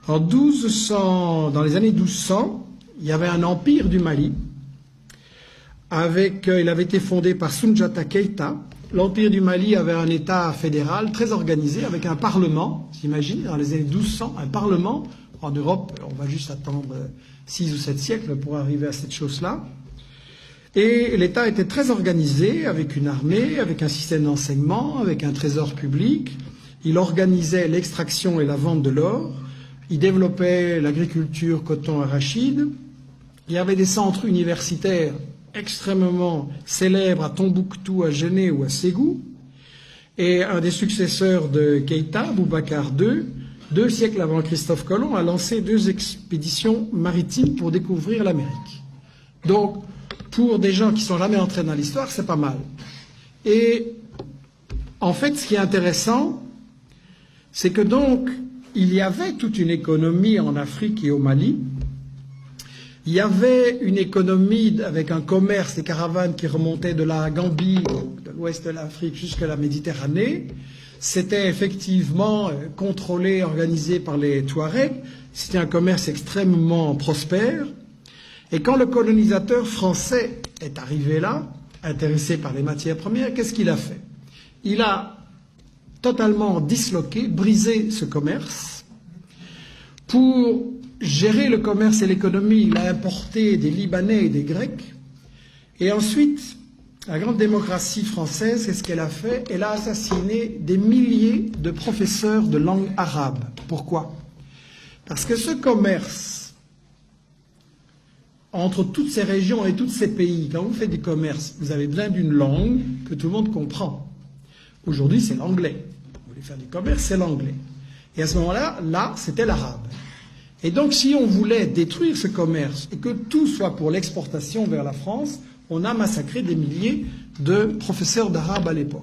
Dans les années 1200, il y avait un empire du Mali. Il avait été fondé par Soundiata Keïta. L'empire du Mali avait un État fédéral très organisé, avec un parlement. T'imagines, dans les années 1200, un parlement. En Europe, on va juste attendre 6 ou 7 siècles pour arriver à cette chose-là. Et l'État était très organisé, avec une armée, avec un système d'enseignement, avec un trésor public. Il organisait l'extraction et la vente de l'or. Il développait l'agriculture, coton, arachide. Il y avait des centres universitaires extrêmement célèbres à Tombouctou, à Genève ou à Ségou. Et un des successeurs de Keïta, Boubacar II, 2 siècles avant Christophe Colomb, a lancé 2 expéditions maritimes pour découvrir l'Amérique. Donc, pour des gens qui ne sont jamais entrés dans l'histoire, c'est pas mal. Et en fait, ce qui est intéressant, c'est que donc, il y avait toute une économie en Afrique et au Mali. Il y avait une économie avec un commerce, des caravanes qui remontaient de la Gambie, de l'ouest de l'Afrique jusqu'à la Méditerranée. C'était effectivement contrôlé, organisé par les Touaregs. C'était un commerce extrêmement prospère. Et quand le colonisateur français est arrivé là, intéressé par les matières premières, qu'est-ce qu'il a fait? Il a totalement disloqué, brisé ce commerce. Pour gérer le commerce et l'économie, il a importé des Libanais et des Grecs. Et ensuite, la grande démocratie française, qu'est-ce qu'elle a fait? Elle a assassiné des milliers de professeurs de langue arabe. Pourquoi? Parce que ce commerce entre toutes ces régions et tous ces pays, quand vous faites du commerce, vous avez besoin d'une langue que tout le monde comprend. Aujourd'hui, c'est l'anglais. Vous voulez faire du commerce, c'est l'anglais. Et à ce moment-là, c'était l'arabe. Et donc, si on voulait détruire ce commerce et que tout soit pour l'exportation vers la France, on a massacré des milliers de professeurs d'arabe à l'époque.